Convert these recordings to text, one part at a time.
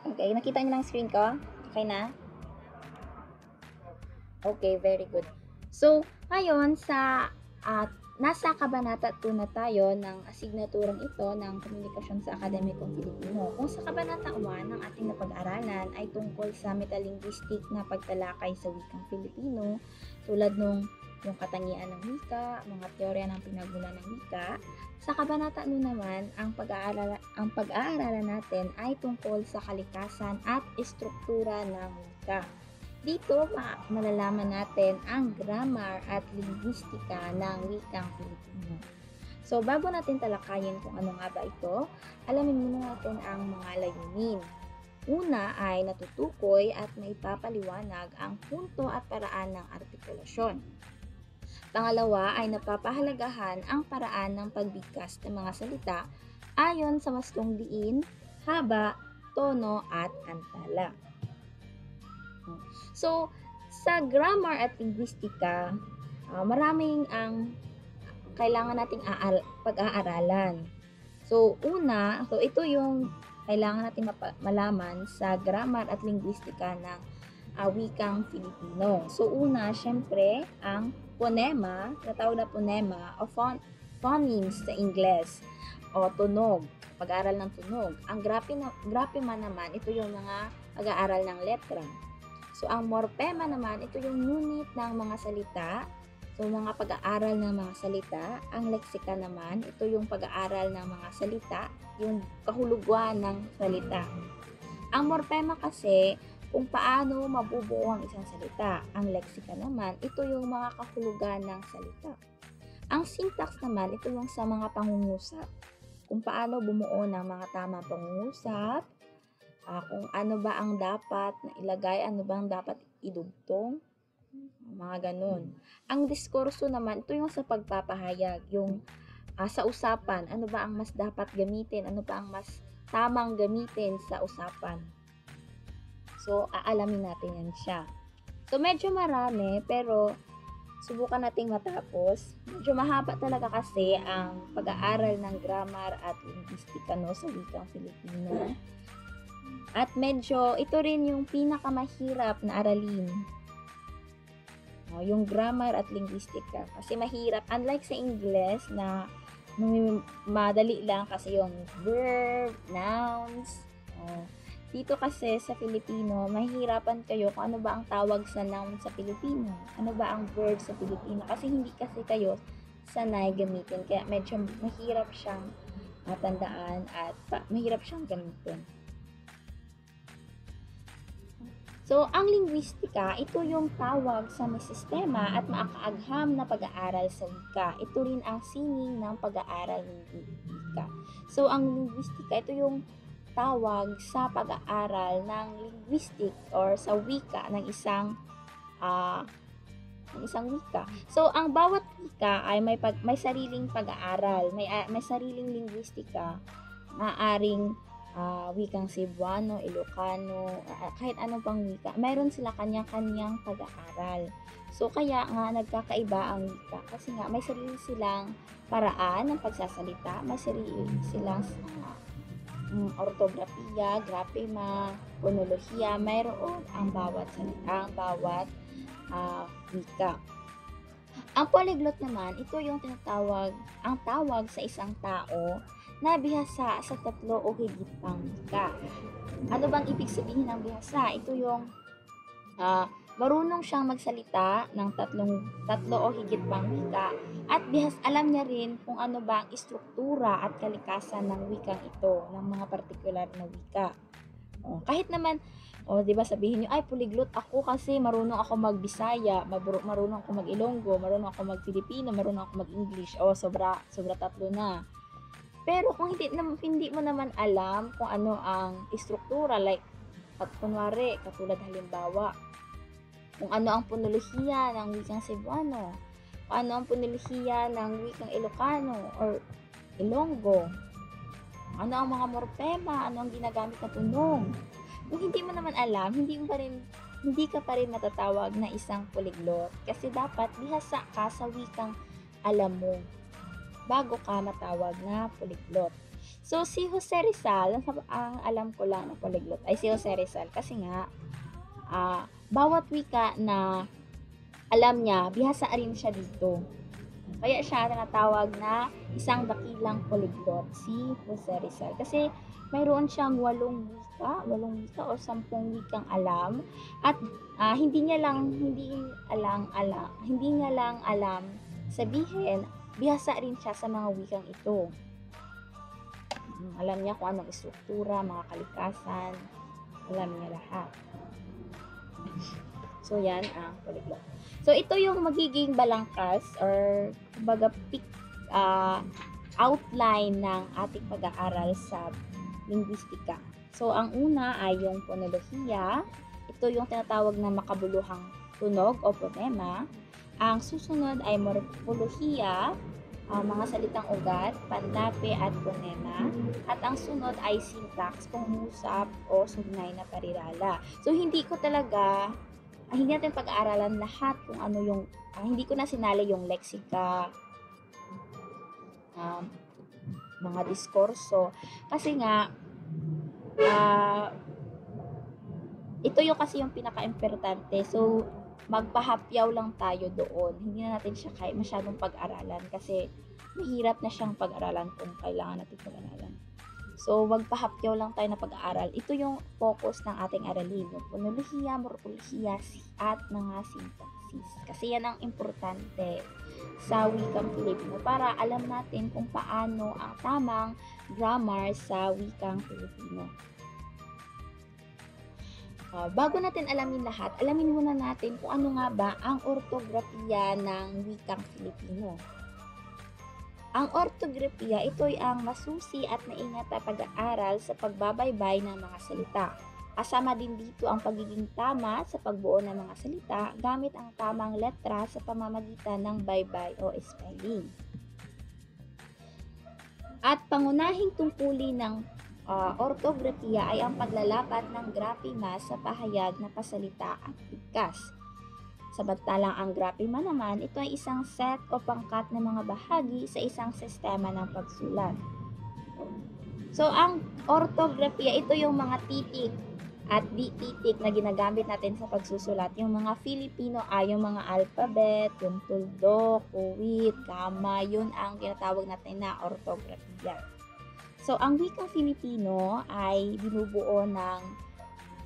Okay, nakita niyo lang screen ko? Okay na? Okay, very good. So, ngayon nasa kabanata 2 na tayo ng asignaturang ito ng Komunikasyon sa Akademikong Pilipino. Kung sa kabanata 1 ng ating napag-aralan ay tungkol sa metalinguistic na pagtalakay sa wikang Filipino, tulad nung yung katangian ng wika, mga teorya ng pinagmulan ng wika. Sa kabanata 2 naman, ang pag-aaralan natin ay tungkol sa kalikasan at estruktura ng wika. Dito, malalaman natin ang grammar at linguistika ng wikang Filipino. So, bago natin talakayin kung ano nga ba ito, alamin muna natin ang mga layunin. Una ay natutukoy at maipapaliwanag ang punto at paraan ng artikulasyon. Pangalawa ay napapahalagahan ang paraan ng pagbigkas ng mga salita ayon sa wastong diin, haba, tono at antala. So, sa grammar at linguistika, maraming ang kailangan nating pag-aaralan. So, ito yung kailangan nating malaman sa grammar at linguistika ng wikang Filipino. So, una, syempre, ang phonema, natawag na phonema o phonemes sa Ingles o tunog, pag-aaral ng tunog. Ang graphema naman, ito yung mga pag-aaral ng letra. So, ang morphema naman, ito yung unit ng mga salita. So, mga pag-aaral ng mga salita. Ang leksika naman, ito yung pag-aaral ng mga salita, yung kahulugan ng salita. Ang morphema kasi, kung paano mabubuo ang isang salita. Ang leksika naman, ito yung mga kahulugan ng salita. Ang syntax naman, ito yung sa mga pangungusap. Kung paano bumuo ng mga tamang pangungusap, kung ano ba ang dapat na ilagay, ano ba ang dapat idugtong, mga ganun. Ang diskurso naman, ito yung sa pagpapahayag, yung sa usapan, ano ba ang mas dapat gamitin, ano ba ang mas tamang gamitin sa usapan. So, aalamin natin yan siya. So, medyo marami, pero subukan nating matapos. Medyo mahaba talaga kasi ang pag-aaral ng grammar at linguistika sa wikang Filipino. At medyo, ito rin yung pinakamahirap na aralin. Yung grammar at linguistika. Kasi mahirap. Unlike sa English na madali lang kasi yung verb, nouns. Dito kasi sa Filipino, mahihirapan kayo kung ano ba ang tawag sa noun sa Filipino. Ano ba ang verb sa Filipino. Kasi hindi kasi kayo sanay gamitin. Kaya medyo mahirap siyang matandaan at mahirap siyang gamitin. So, ang linguistika, ito yung tawag sa may sistema at maakaagham na pag-aaral sa wika. Ito rin ang sining ng pag-aaral ng wika. So, ang linguistika, ito yung tawag sa pag-aaral ng linguistic or sa wika ng isang wika. So, ang bawat wika ay may sariling pag-aaral, may sariling linguistika, maaaring wikang Cebuano, Ilocano, kahit anong pang wika, mayroon sila kanya-kanyang pag-aaral. So, kaya nga nagkakaiba ang wika kasi nga may sarili silang paraan ng pagsasalita, may sarili silang ortografiya, graphema, phonolohiya, mayroon ang bawat salita, ang bawat wika. Ang polyglot naman, ito yung ang tawag sa isang tao na bihasa sa tatlo o higit pang wika. Ano bang ibig sabihin ng bihasa? Ito yung marunong siyang magsalita ng tatlo o higit pang wika at alam niya rin kung ano ba ang istruktura at kalikasan ng wikang ito, ng mga partikular na wika. Kahit naman, 'di ba sabihin niyo, ay polyglot ako kasi marunong ako mag-Bisaya, marunong ako mag-Ilonggo, marunong ako mag-Filipino, marunong ako mag-English. Sobra tatlo na. Pero kung hindi mo naman alam kung ano ang istruktura, like, kunwari, katulad halimbawa, kung ano ang ponolohiya ng wikang Cebuano, kung ano ang ponolohiya ng wikang Ilocano or Ilonggo, ano ang mga morphema, ano ang ginagamit na tunog. Kung hindi mo naman alam, hindi ka pa rin matatawag na isang polyglot kasi dapat bihasa ka sa wikang alam mo bago ka matawag na polyglot. So, si Jose Rizal, ang alam ko lang na polyglot ay si Jose Rizal kasi nga, bawat wika na alam niya, bihasa rin siya dito. Kaya siya tinatawag na isang dakilang polyglot, si Jose Rizal. Kasi mayroon siyang 8 wika o 10 wikang alam at hindi niya lang alam sabihin, bihasa rin siya sa mga wikang ito. Alam niya kung anong istruktura, mga kalikasan, alam niya lahat. So, yan ang polyglot. So, ito yung magiging balangkas or kumbaga outline ng ating pag-aaral sa linguistika. So, ang una ay yung phonolohiya. Ito yung tinatawag na makabuluhang tunog o phonema. Ang susunod ay morpolohiya, mga salitang ugat, panlapi at phonema. At ang sunod ay syntax, pangungusap o sugnay na parirala. So, hindi natin pag-aaralan lahat kung ano yung, hindi ko na sinali yung leksika, mga diskurso. Kasi nga, ito yung kasi yung pinaka-importante. So, magpahapyaw lang tayo doon. Hindi na natin siya masyadong pag-aralan kasi mahirap na siyang pag-aralan kung kailangan natin pag-aralan. So, magpahapyaw lang tayo na pag-aaral. Ito yung focus ng ating aralin. Yung phonolohiya, morpolohiya, at mga syntaxis. Kasi yan ang importante sa wikang Filipino para alam natin kung paano ang tamang grammar sa wikang Filipino. Bago natin alamin lahat, alamin muna natin kung ano nga ba ang ortografiya ng wikang Filipino. Ang ortografiya, ito'y ang masusi at maingat na pag-aaral sa pagbabaybay ng mga salita. Kasama din dito ang pagiging tama sa pagbuo ng mga salita gamit ang tamang letra sa pamamagitan ng baybay o spelling. At pangunahing tungkulin ng ortografiya ay ang paglalapat ng grafema sa pahayag na pasalita at bigkas. Samantalang ang grafema naman, ito ay isang set o pangkat ng mga bahagi sa isang sistema ng pagsulat. So, ang ortografiya, ito yung mga titik at di-titik na ginagamit natin sa pagsusulat. Yung mga Filipino ay yung mga alphabet, yung tuldok, uwit, kama, yun ang tinatawag natin na ortografiya. So, ang wikang Filipino ay binubuo ng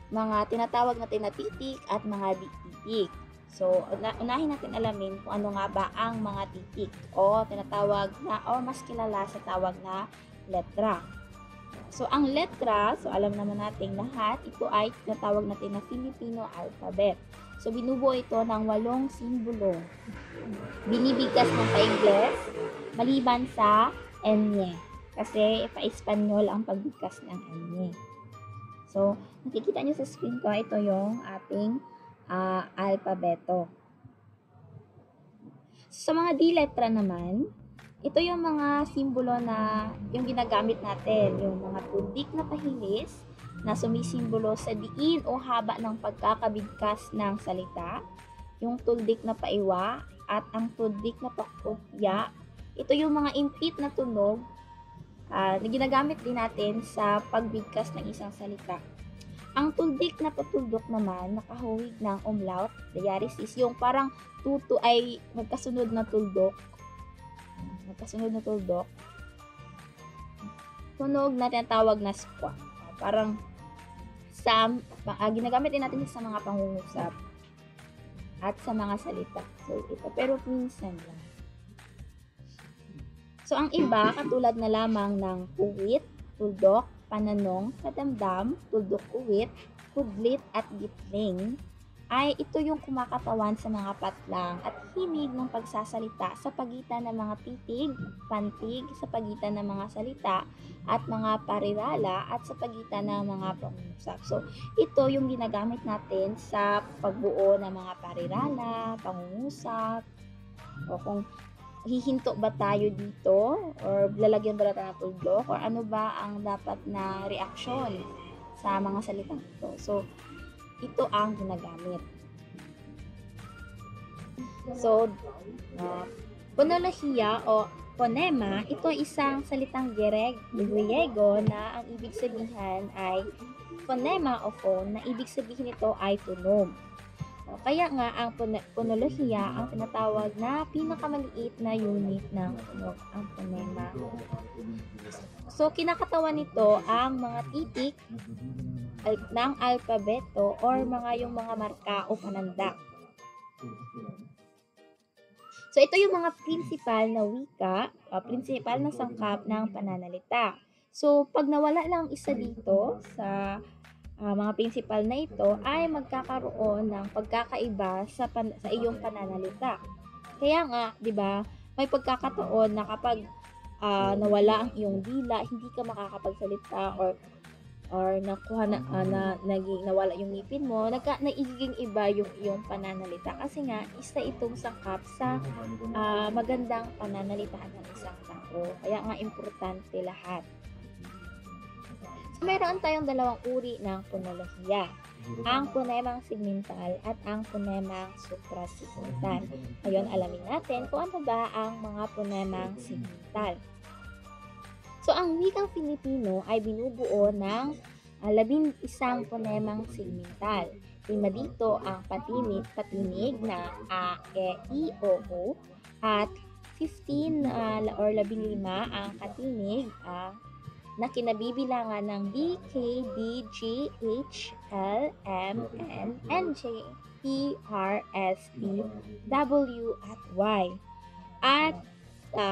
mga tinatawag natin na titik at mga di-titik. So, unahin natin alamin kung ano nga ba ang mga titik o tinatawag na o mas kilala sa tawag na letra. So, ang letra, so alam naman natin lahat, ito ay tinatawag natin na Filipino alphabet. So, binubuo ito ng 8 simbolo. Binibigkas ng paingles maliban sa enye. Kasi pa-Espanyol ang pagbigkas ng enye. So, nakikita nyo sa screen ko, ito yung ating alpabeto. Sa mga di-letra naman, ito yung mga simbolo na yung ginagamit natin, yung mga tundik na pahilis na sumisimbolo sa diin o haba ng pagkakabigkas ng salita, yung tundik na paiwa at ang tundik na pakutya. Ito yung mga impit na tunog na ginagamit din natin sa pagbigkas ng isang salita. Ang tuldik na patuldok naman, nakahuwig ng umlaut, diaresis, yung parang tuto ay magkasunod na tuldok. Tunog na tinatawag na skwa. Parang ginagamit din natin sa mga pangungusap at sa mga salita. So, ito. Pero minsan lang. So, ang iba, katulad na lamang ng uwit, tuldok, pananong, kadamdam, tuldok uwit, kudlit at gitling, ay ito yung kumakatawan sa mga patlang at himig ng pagsasalita sa pagitan ng mga titig, pantig, sa pagitan ng mga salita at mga parirala at sa pagitan ng mga pangungusap. So, ito yung ginagamit natin sa pagbuo ng mga parirala, pangungusap, o kung hihinto ba tayo dito or lalagyan ba natin ng tuldok or ano ba ang dapat na reaksyon sa mga salitang ito. So, ito ang ginagamit. So, phonolohiya o phonema, ito ay isang salitang Griego na ang ibig sabihin ay phonema o phone, na ibig sabihin nito ay tunog. Kaya nga ang phonolohiya ang tinatawag na pinakamaliit na unit ng tunog, ang phonema. So kinakatawan nito ang mga titik ng alpabeto or yung mga marka o panandak. So, ito yung mga principal na wika, principal na sangkap ng pananalita. So, pag nawala lang isa dito sa mga principal na ito, ay magkakaroon ng pagkakaiba sa iyong pananalita. Kaya nga, di ba, may pagkakataon na kapag nawala ang iyong dila, hindi ka makakapagsalita or nawala yung ngipin mo, naigiging iba yung iyong pananalita kasi nga isa itong sangkap sa magandang pananalitaan ng isang tao. Kaya nga importante lahat. So, mayroon tayong dalawang uri ng phonolohiya. Ang phonemang segmental at ang phonemang suprasegmental. Ngayon, alamin natin kung ano ba ang mga phonemang segmental. So, ang wikang Filipino ay binubuo ng 11 phonemang segmental. Lima dito ang patinig na a, e, i, o, u, at 15 or 15 ang katinig na kinabibilangan ng B, K, D, G, H, L, M, N, N, J, P, R, S, T, W, at Y. At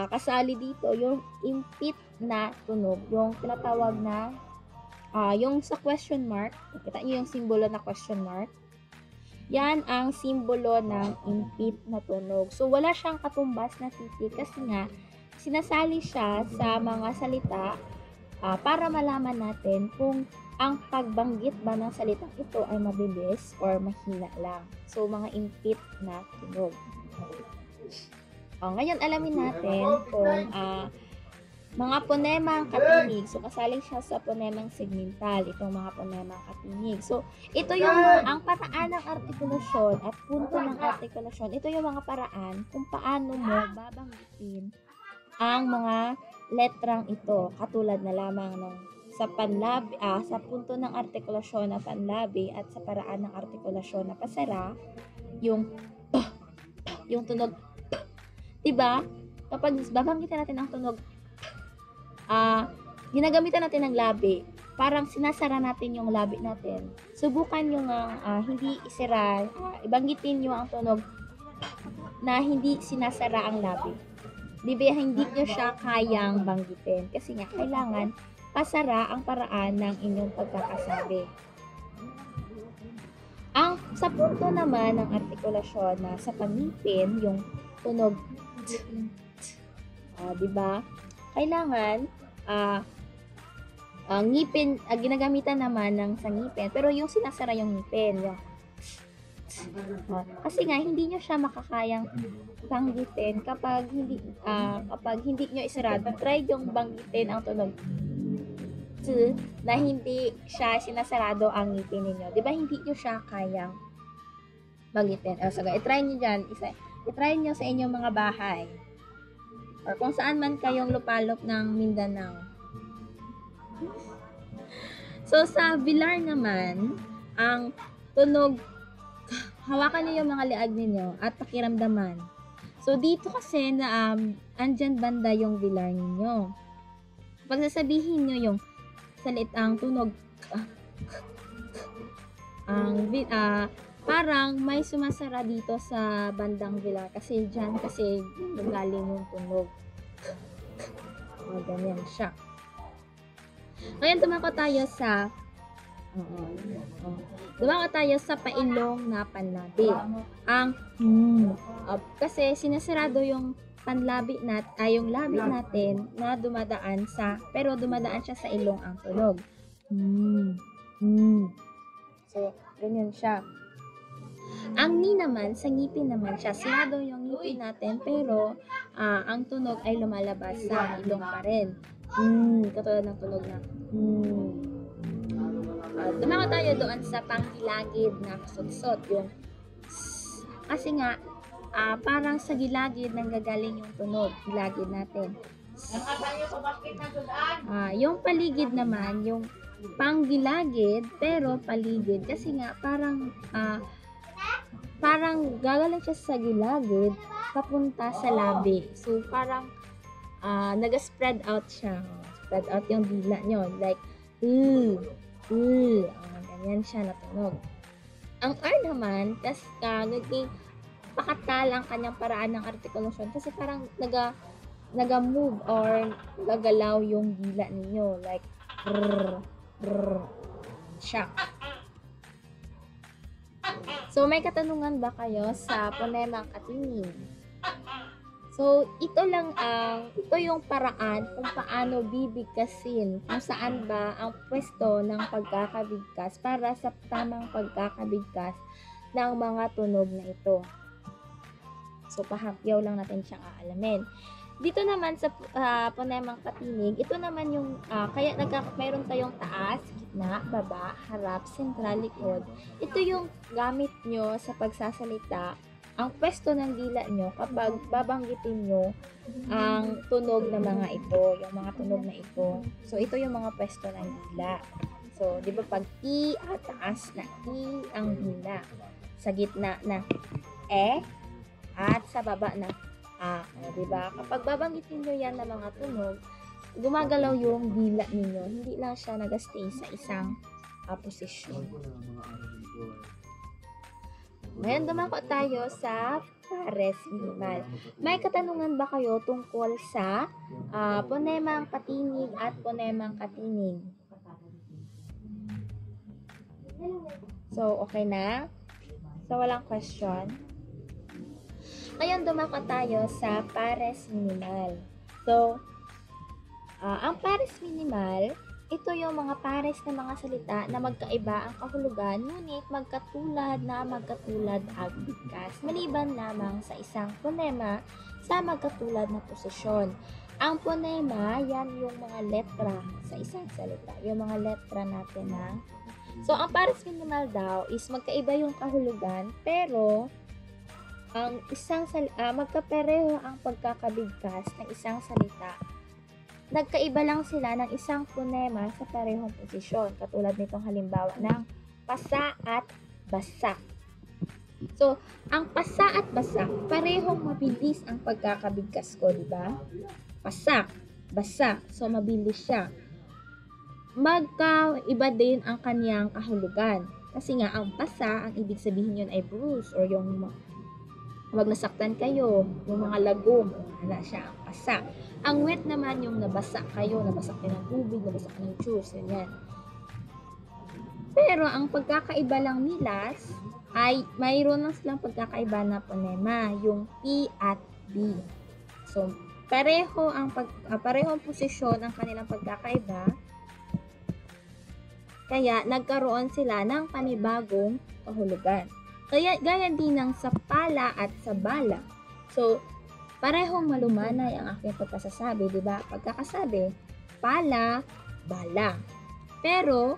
kasali dito yung impit na tunog, yung tinatawag na yung sa question mark. Kita niyo yung simbolo na question mark, yan ang simbolo ng impit na tunog. So wala siyang katumbas na titik kasi nga sinasali siya sa mga salita para malaman natin kung ang pagbanggit ba ng salitang ito ay mabilis or mahina lang. So mga impit na tunog. Ngayon alamin natin kung mga ponemang katinig. So, kasali siya sa ponemang segmental, itong mga ponemang katinig. So, ito yung ang paraan ng artikulasyon at punto ng artikulasyon. Ito yung mga paraan kung paano mo babanggitin ang mga letrang ito. Katulad na lamang ng sa panlabi, sa punto ng artikulasyon na panlabi at sa paraan ng artikulasyon na pasara, yung tunog, diba? Kapag babanggitin natin ang tunog, ginagamitan natin ng labi. Parang sinasara natin yung labi natin. Subukan nyo nga hindi isira, ibanggitin nyo ang tunog na hindi sinasara ang labi. Diba, hindi nyo siya kayang banggitin. Kasi nga, kailangan pasara ang paraan ng inyong pagkakasabi. Sa punto naman ng artikulasyon na sa pangipin, yung tunog diba? Kailangan ngipin, ginagamitan naman ng sa ngipin, pero yung sinasara yung ngipin, yung kasi nga hindi nyo siya makakayang banggitin kapag hindi nyo isarado. Try yung banggitin ang tunog na hindi siya sinasarado ang ngipin ninyo. Diba hindi nyo siya kayang banggitin? I-try nyo dyan. I-try nyo sa inyong mga bahay or kung saan man kayong lupalop ng Mindanao. So, sa Vilar naman, ang tunog, hawakan niyo yung mga liag ninyo at pakiramdaman. So, dito kasi na andyan banda yung Vilar ninyo. Pag sasabihin nyo yung salitang tunog, parang may sumasara dito sa bandang Vilar kasi dyan kasi galing yung tunog. Ganyan siya. Ngayon dumako tayo sa pailong na panlabi. Kasi sinasarado yung panlabi yung labi natin na dumadaan siya sa ilong ang tunog. So, ganyan siya. Ang ni naman, sa ngipin naman siya. Sarado yung ngipin natin, pero ang tunog ay lumalabas sa ilong pa rin. Katulad ng tunog na dumako tayo doon sa panghilagid na kasutsot. Yung kasi nga, parang sa gilagid nanggagaling yung tunog, gilagid natin. Yung paligid naman, yung panggilagid pero paligid kasi nga parang gagaling siya sa gilagid papunta sa labi. So parang nag-spread out siya. Spread out yung dila nyo. Like, ganyan siya na tunog. Ang R naman, naging pakatal ang kanyang paraan ng artikulasyon kasi parang naga-move or gagalaw yung dila ninyo. Like, siya. So, may katanungan ba kayo sa ponemang katinig? So, ito yung paraan kung paano bibigkasin, kung saan ba ang pwesto ng pagkakabigkas para sa tamang pagkakabigkas ng mga tunog na ito. So, pahapyaw lang natin siyang aalamin. Dito naman sa ponemang katinig, ito naman yung, kaya mayroon tayong taas, gitna, baba, harap, sentral, likod. Ito yung gamit nyo sa pagsasalita, ang pwesto ng dila nyo kapag babanggitin nyo ang tunog na mga ito, yung mga tunog na ito. So, ito yung mga pwesto ng dila. So, di ba pag I at taas na I ang dila. Sa gitna na E at sa baba na A. Di ba? Kapag babanggitin nyo yan na mga tunog, gumagalaw yung dila ninyo. Hindi lang siya nag-stay sa isang posisyon. Ngayon, dumako tayo sa pares minimal. May katanungan ba kayo tungkol sa ponemang katinig at ponemang katinig? So, okay na? So, walang question? Ngayon, dumako tayo sa pares minimal. So, ang pares minimal, ito yung mga pares na mga salita na magkaiba ang kahulugan, ngunit magkatulad ang bigkas, maliban lamang sa isang ponema sa magkatulad na posisyon. Ang ponema, yan yung mga letra sa isang salita. Yung mga letra natin na. So, ang pares minimal daw is magkaiba yung kahulugan, pero ang magkapareho ang pagkakabigkas ng isang salita. Nagkaiba lang sila ng isang ponema sa parehong posisyon, katulad nitong halimbawa ng pasa at basa. So, ang pasa at basa, parehong mabilis ang pagkakabigkas ko, di ba? Pasa, basa, so mabilis siya. Magkaiba din ang kanyang kahulugan. Kasi nga, ang pasa, ang ibig sabihin yun ay bruise or yung wag nasaktan kayo, yung mga lagom, wala siya ang pasa. Ang wet naman yung nabasa kayo, nabasak kayo ng tubig, nabasak kayo ng juice, ganyan. Pero ang pagkakaiba lang nilas ay mayroon lang silang pagkakaiba na ponema, yung P at B. So, parehong posisyon ang kanilang pagkakaiba, kaya nagkaroon sila ng panibagong kahulugan. Kaya gaya din ng sa pala at sa bala. So, parehong malumanay ang aking pagkasasabi, di ba? Pagkakasabi, pala, bala. Pero,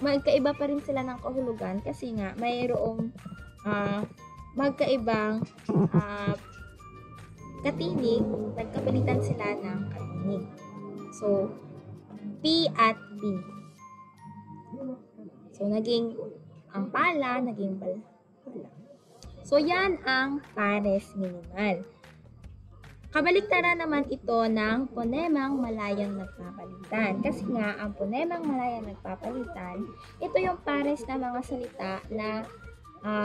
magkaiba pa rin sila ng kahulugan kasi nga mayroong magkaibang katinig, nagkapalitan sila ng katinig. So, P at B. So, naging ang pala, naging bala. So, yan ang pares minimal. Kabaliktaran naman ito ng ponemang malayang nagpapalitan. Kasi nga, ang ponemang malayang nagpapalitan, ito yung pares na mga salita na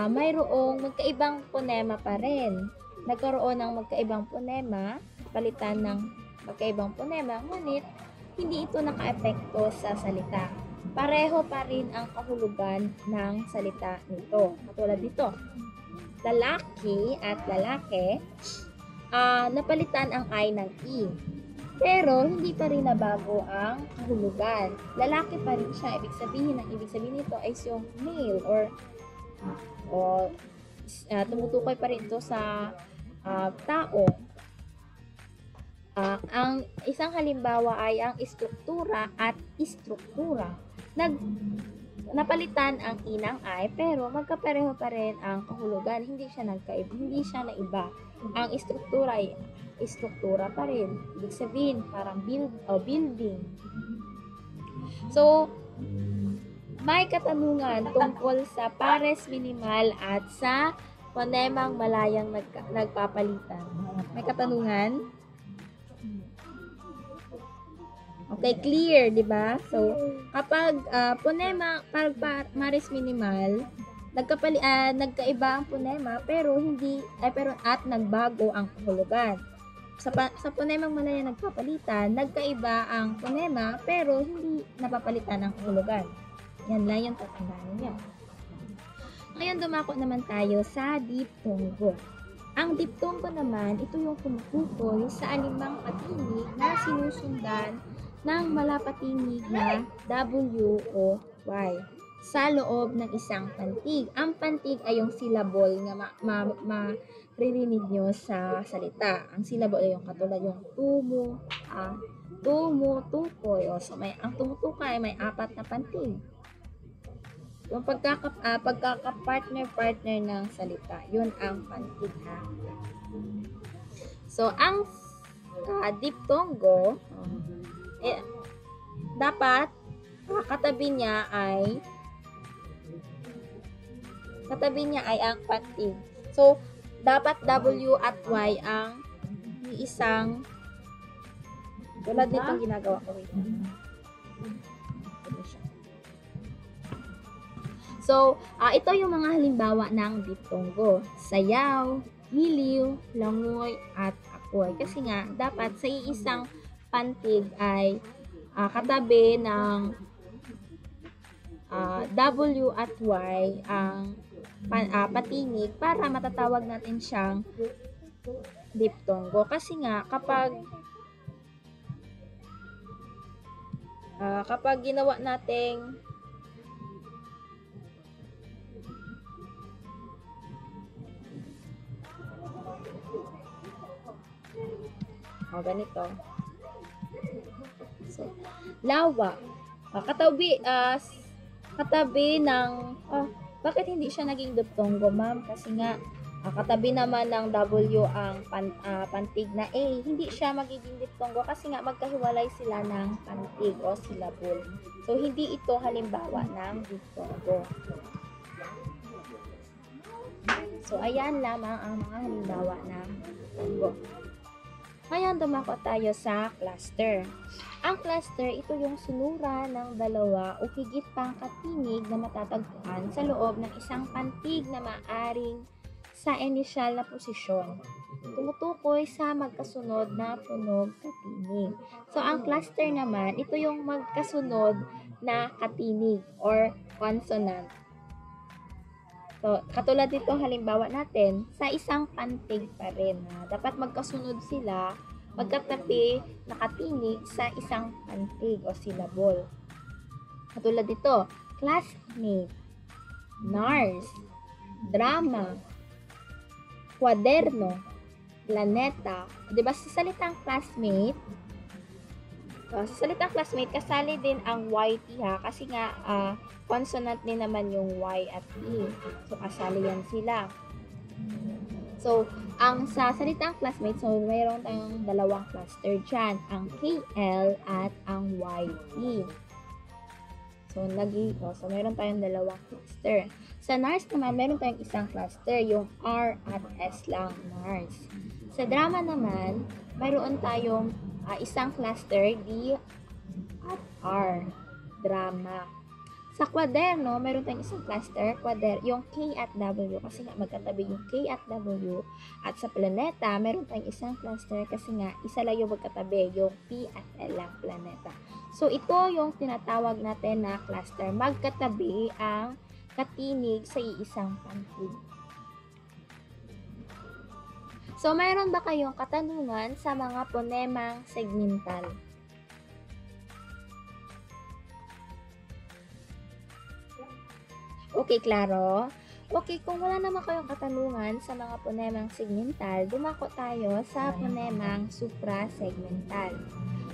mayroong magkaibang ponema pa rin. Nagkaroon ng magkaibang ponema, palitan ng magkaibang ponema, ngunit hindi ito naka-epekto sa salita. Pareho pa rin ang kahulugan ng salita nito. Katulad dito, lalaki at lalake, napalitan ang I ng I. Pero, hindi pa rin nabago ang kahulugan. Lalaki pa rin siya. Ibig sabihin nito ay yung male or tumutukoy pa rin ito sa tao. Ang isang halimbawa ay ang istruktura at istruktura. napalitan ang inang I, pero magkapareho pa rin ang kahulugan. Hindi siya naiba. Ang istruktura pa rin. Ibig sabihin, parang building. So, may katanungan tungkol sa pares minimal at sa ponemang malayang nagpapalitan. May katanungan? Okay, clear, di ba? So, kapag pares minimal, nagkaiba ang ponema pero nagbago ang kahulugan. Sa ponemang malayang nagpapalitan, nagkaiba ang ponema pero hindi napapalitan ang kahulugan. Yan lang yung tatandaan ninyo. Ngayon, dumako naman tayo sa diptongo. Ang diptongo naman, ito yung tumutukoy sa alimang patinig na sinusundan ng malapatingig na W o Y sa loob ng isang pantig. Ang pantig ay yung syllable na maririnig nyo sa salita. Ang syllable ay yung katulad yung tumutukoy. So, ang tumutukoy may 4 na pantig. Yung pagkaka-partner ng salita, yun ang pantig, ha. So, ang diptongo, dapat katabi niya ay ang pantig. So, dapat W at Y ang isang tulad nitong ginagawa ko. Wait. So, ito yung mga halimbawa ng diptongo. Sayaw, giliw, langoy, at apoy. Kasi nga, dapat sa iisang pantig ay katabi ng W at Y ang patinig para matatawag natin siyang diptongo. Kasi nga, kapag ginawa nating ganito. So, lawa. Katabi ng bakit hindi siya naging diptongo, ma'am? Kasi nga katabi naman ng W ang pantig na A. Hindi siya magiging diptongo kasi nga magkahiwalay sila ng pantig o syllable. So, hindi ito halimbawa ng diptongo. So, ayan lamang ang mga halimbawa ng diptongo. Ngayon, dumako tayo sa cluster. Ang cluster, ito yung sunura ng dalawa o higit pang katinig na matatagpuan sa loob ng isang pantig na maaring sa inisyal na posisyon. Tumutukoy sa magkasunod na tunog katinig. So, ang cluster naman, ito yung magkasunod na katinig or consonant. So, katulad dito halimbawa natin, sa isang pantig pa rin. Dapat magkasunod sila, magkatabi, nakatinig sa isang pantig o syllable. Katulad dito, classmate, nurse, drama, kwaderno, planeta. Diba sa salitang classmate, kasali din ang YT, ha, kasi nga consonant din naman yung Y at E. So, kasali yan sila. So, ang sa salitang classmate, so mayroon tayong dalawang cluster dyan, ang KL at ang YT. So, mayroon tayong dalawang cluster. Sa nurse naman, mayroon tayong isang cluster, yung R at S lang, nurse. Sa drama naman, mayroon tayong isang cluster, D at R, drama. Sa kwaderno, mayroon tayong isang cluster, yung K at W, kasi nga magkatabi yung K at W. At sa planeta, mayroon tayong isang cluster, kasi nga isa lang yung magkatabi, yung P at L lang, planeta. So, ito yung tinatawag natin na cluster. Magkatabi ang katinig sa iisang pantig. So, mayroon ba kayong katanungan sa mga ponemang segmental? Okay, klaro? Okay, kung wala naman kayong katanungan sa mga ponemang segmental, dumako tayo sa ponemang suprasegmental.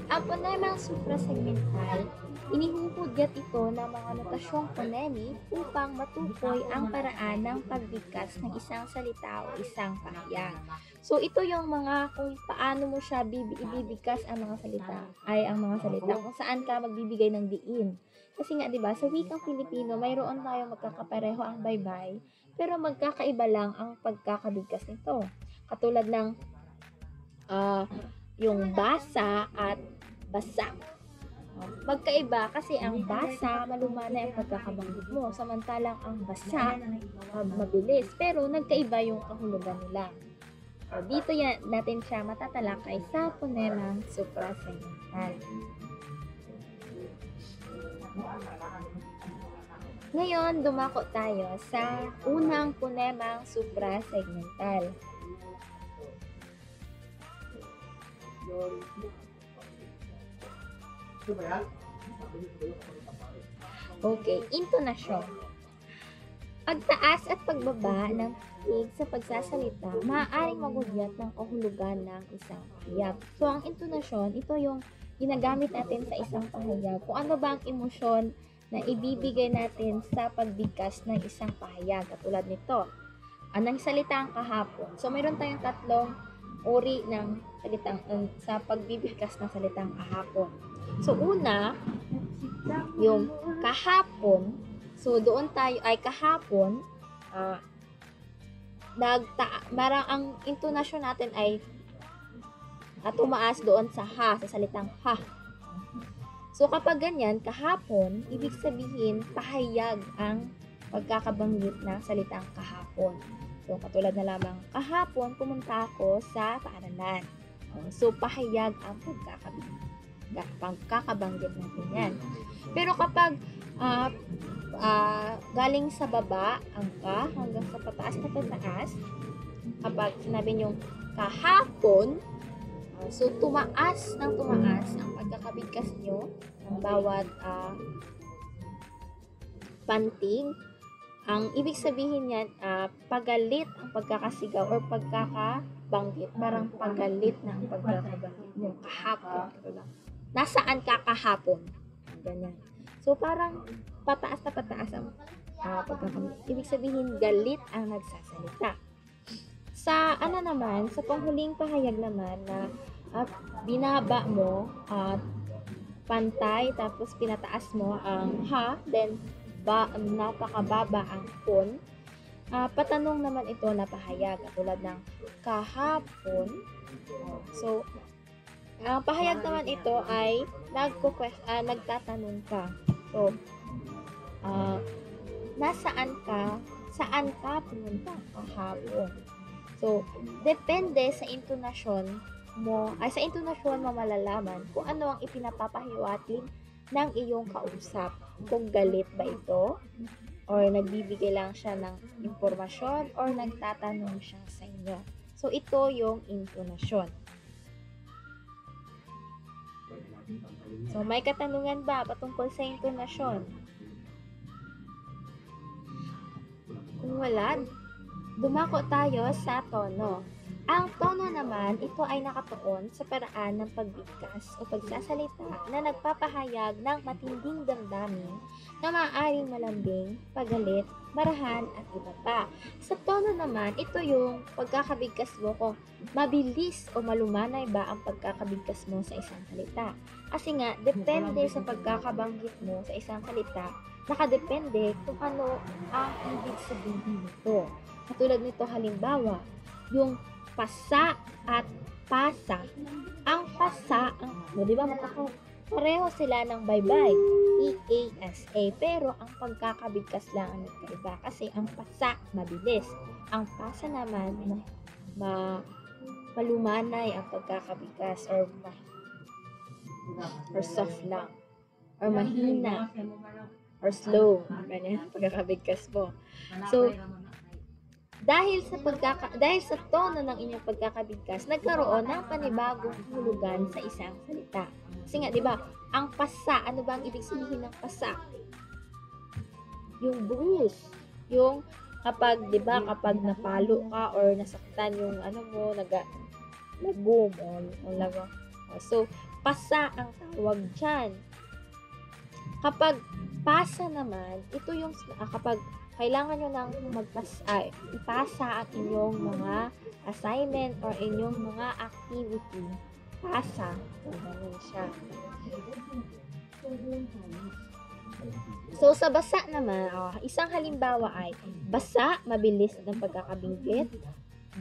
Ang ponemang suprasegmental, Inihuhudyat ito ng mga notasyong phonemic upang matukoy ang paraan ng pagbigkas ng isang salita o isang pahayag. So, ito yung mga kung paano mo siya ibibigkas ang mga salita, ang mga salita, kung saan ka magbibigay ng diin. Kasi nga, di ba, sa wikang Pilipino, mayroon tayong magkakapareho ang baybay, pero magkakaiba lang ang pagkakabigkas nito. Katulad ng yung basa at basa. Magkaiba kasi ang basa, malumanay ang pagkakabanggit mo. Samantalang ang basa, mabilis. Pero nagkaiba yung kahulugan nila. Dito natin siya matatalakay sa ponemang suprasegmental. Ngayon, dumako tayo sa unang ponemang suprasegmental. Okay, intonasyon. Pagtaas at pagbaba ng tinig sa pagsasalita, maaaring magudyat ng kahulugan ng isang pahayag. So, ang intonasyon, ito yung ginagamit natin sa isang pahayag. Kung ano ba ang emosyon na ibibigay natin sa pagbigkas ng isang pahayag. Katulad nito, anong salitang kahapon. So, mayroon tayong tatlong uri ng salitang sa pagbibigkas ng salitang kahapon. So, una, yung kahapon. So, doon tayo ay kahapon, marang ang intonasyon natin ay tumaas doon sa ha, sa salitang ha. So, kapag ganyan, kahapon, ibig sabihin, pahayag ang pagkakabanggit ng salitang kahapon. So, katulad na lamang, kahapon, pumunta ako sa paaralan. So, pahayag ang pagkakabanggit natin yan. Pero kapag galing sa baba, ang ka, hanggang sa pataas na pataas, kapag sinabi nyo kahapon, so tumaas ng tumaas ang pagkakabigkas nyo ng bawat pantig. Ang ibig sabihin yan, pagalit ang pagkakasigaw or pagkakabanggit. Parang pagalit na ang pagkakabanggit mo kahapon. Nasaan ka kahapon? Ganyan. So, parang pataas na pataas ang pagkakabanggit. Ibig sabihin, galit ang nagsasalita. Sa sa panghuling pahayag naman na binaba mo at pantay, tapos pinataas mo ang ha, then napakababa ang pon. Patanong naman ito na pahayag, tulad ng kahapon. So, ang pahayag naman ito ay nagtatanong ka. So, nasaan ka? Saan ka pumunta kahapon? So, depende sa intonasyon mo malalaman kung ano ang ipinapapahiwatig ng iyong kausap. Kung galit ba ito, or nagbibigay lang siya ng impormasyon, or nagtatanong siya sa inyo. So, ito yung intonasyon. So, may katanungan ba patungkol sa intonasyon? Kung wala, dumako tayo sa tono. Ang tono naman, ito ay nakatuon sa paraan ng pagbigkas o pagsasalita na nagpapahayag ng matinding damdamin na maaaring malambing, pagalit, marahan, at iba pa. Sa tono naman, ito yung pagkakabigkas mo kung mabilis o malumanay ba ang pagkakabigkas mo sa isang salita. Kasi nga, depende sa pagkakabanggit mo sa isang salita, nakadepende kung ano ang ibig sabihin nito. Katulad nito, halimbawa, yung pasa at pasa. Ang pasa, di ba pareho sila ng baybay, E-A-S-A, pero ang pagkakabigkas lang ang nagkaiba kasi ang pasa mabilis. Ang pasa naman malumanay ang pagkakabigkas or soft lang or mahina or slow. Ganyan ang pagkakabigkas mo. So, dahil sa tono ng inyong pagkakabigkas, nagkaroon ng panibagong hulugan sa isang salita. Kasi nga, di ba, ang pasa, ano ba ang ibig sabihin ng pasa? Yung bruise. Yung kapag, di ba, kapag napalo ka or nasaktan yung lagom o lago. So, pasa ang tawag dyan. Kapag pasa naman, ito yung kapag kailangan nyo nang ipasa ang inyong mga assignment or inyong mga activity. Pasa. So, ganun siya. So, sa basa naman, isang halimbawa ay basa, mabilis ng pagkakabinggit.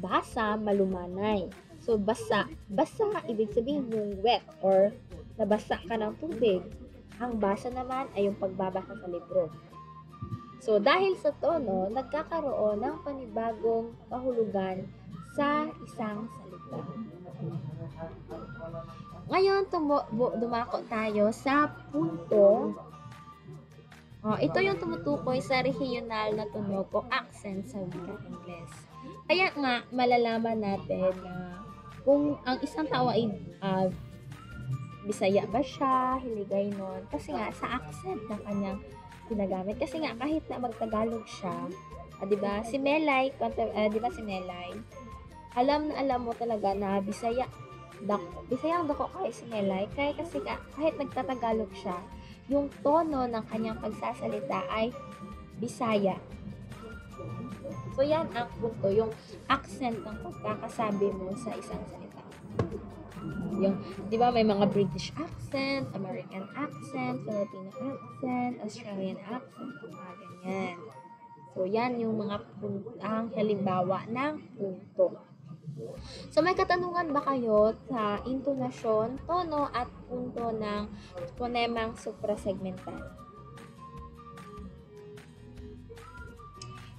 Basa, malumanay. So, basa. Basa, ibig sabihin yung wet or nabasa ka ng tubig. Ang basa naman ay yung pagbabasa sa libro. So, dahil sa tono, nagkakaroon ng panibagong kahulugan sa isang salita. Ngayon, dumako tayo sa punto. Ito yung tumutukoy sa regional na tunog o accent sa wikang Ingles. Kaya nga, malalaman natin na kung ang isang tao ay Bisaya ba siya, Hiligaynon, kasi nga sa accent na kanyang ginagamit. Kasi nga kahit na magtagalog siya, 'di ba? Si Melay, 'di ba si Melay? Alam mo talaga na Bisaya ang dako kay si Melay, kaya kasi nga kahit nagtatagalog siya, yung tono ng kanyang pagsasalita ay Bisaya. So yan ang punto, yung accent ng pagkakasabi mo sa isang salita. Yung, di ba, may mga British accent, American accent, Filipino accent, Australian accent, mga ganyan. So, yan yung mga ang halimbawa ng punto. So, may katanungan ba kayo sa intonasyon, tono, at punto ng ponemang suprasegmental?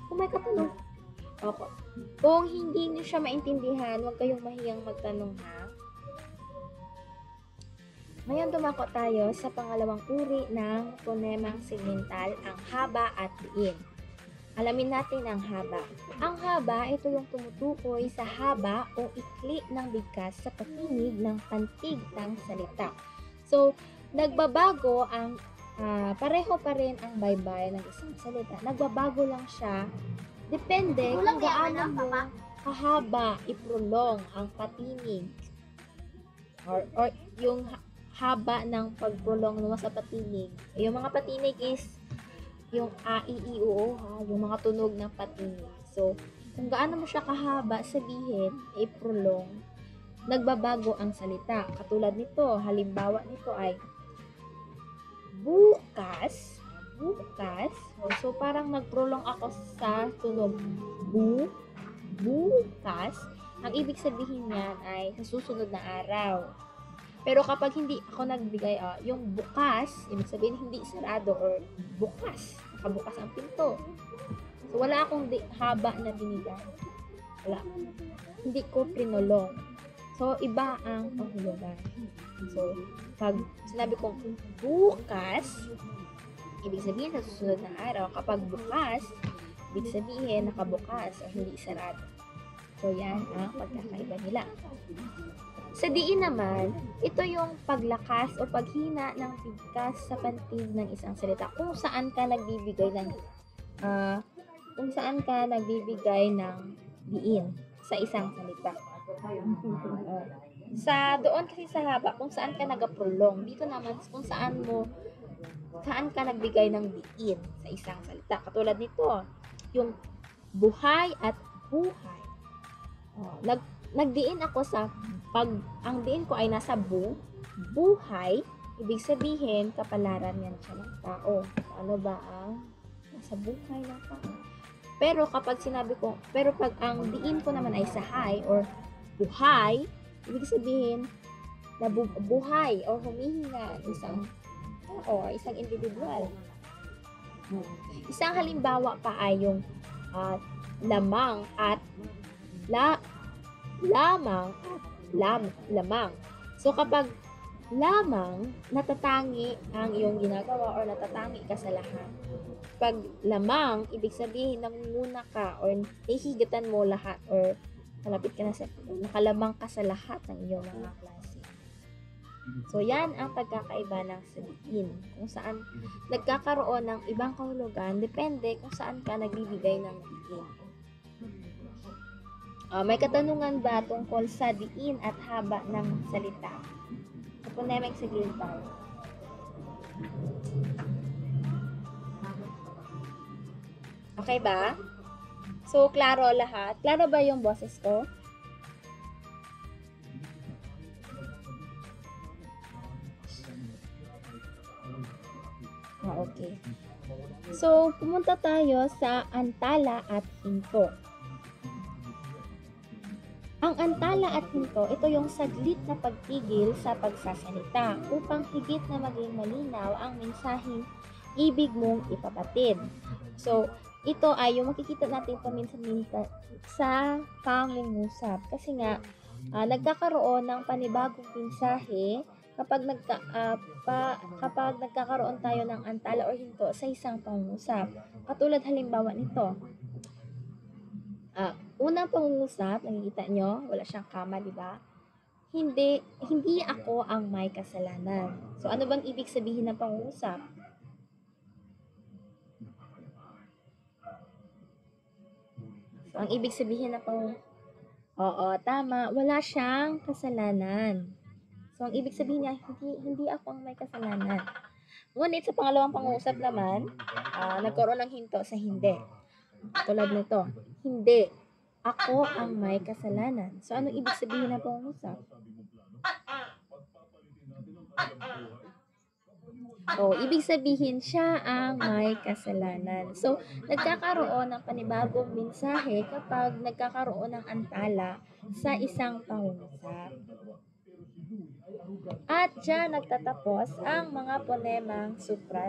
Kung may katanungan, okay. Kung hindi niyo siya maintindihan, huwag kayong mahiyang magtanong, ha? Ngayon dumako tayo sa pangalawang uri ng ponemang segmental, ang haba at diin. Alamin natin ang haba. Ang haba, ito yung tumutukoy sa haba o ikli ng bigkas sa patinig ng pantig ng salita. So, nagbabago ang pareho pa rin ang baybay ng isang salita. Nagbabago lang siya. Depende kung gaano mo kahaba iprolong ang patinig. Or yung haba ng pagprolong naman sa patinig. Yung mga patinig is yung a, i, i, o, ha? Yung mga tunog ng patinig. So, kung gaano mo siya kahaba, sabihin, iprolong, nagbabago ang salita. Katulad nito, halimbawa nito ay bukas. So, parang nagprolong ako sa tunog bukas. Ang ibig sabihin niyan ay sa susunod na araw. Pero kapag hindi ako nagbigay, yung bukas, ibig sabihin hindi sarado or bukas. Nakabukas ang pinto. So, wala akong haba na binigay. Wala. Hindi ko prinolong. So, iba ang panghulugan. So, pag sinabi kong bukas, ibig sabihin sa susunod na araw. Kapag bukas, ibig sabihin nakabukas o hindi sarado. So, yan ang pagkakaiba nila. Sa diin naman, ito yung paglakas o paghina ng bigkas sa pantig ng isang salita. Kung saan ka nagbibigay ng diin sa isang salita. Doon kasi sa haba, kung saan ka nagaprolong. Dito naman kung saan ka nagbigay ng diin sa isang salita. Katulad nito, yung buhay at buhay. Nagdiin ako sa ang diin ko ay nasa buhay, ibig sabihin kapalaran yan siya ng tao. Ano ba ang nasa buhay ng tao? Pero pag ang diin ko naman ay sa hay or buhay, ibig sabihin na buhay o humihinga isang tao o isang individual. Isang halimbawa pa ay yung lamang at lamang. So, kapag lamang, natatangi ang iyong ginagawa or natatangi ka sa lahat. Pag lamang, ibig sabihin nangunguna ka or nahihigatan mo lahat or malapit ka na nakalamang ka sa lahat ng iyong mga klase. So, yan ang pagkakaiba ng sabihin. Kung saan nagkakaroon ng ibang kahulugan, depende kung saan ka nagbibigay ng diin. May katanungan ba tungkol sa diin at haba ng salita? Sa phonemic segmental. Okay ba? So, klaro lahat? Klaro ba yung boses ko? Okay. So, pumunta tayo sa antala at hinto. Ang antala at hinto, ito yung saglit na pagtigil sa pagsasalita upang higit na maging malinaw ang mensaheng ibig mong ipapatid. So, ito ay yung makikita natin paminsan-minsan sa pangungusap. Kasi nga, nagkakaroon ng panibagong mensahe kapag kapag nagkakaroon tayo ng antala o hinto sa isang pangungusap. Katulad halimbawa nito, unang pangungusap, nakikita nyo, wala siyang kama, di ba? Hindi ako ang may kasalanan. So, ano bang ibig sabihin ng pangungusap? So, ang ibig sabihin ng Oo, tama. Wala siyang kasalanan. So, ang ibig sabihin niya, hindi ako ang may kasalanan. Ngunit sa pangalawang pangungusap naman, nagkaroon ng hinto sa hindi. Tulad nito, hindi. Ako ang may kasalanan. So, anong ibig sabihin ng pangungusap? Ibig sabihin siya ang may kasalanan. So, nagkakaroon ng panibagong mensahe kapag nagkakaroon ng antala sa isang pangungusap. At diyan nagtatapos ang mga ponemang supras.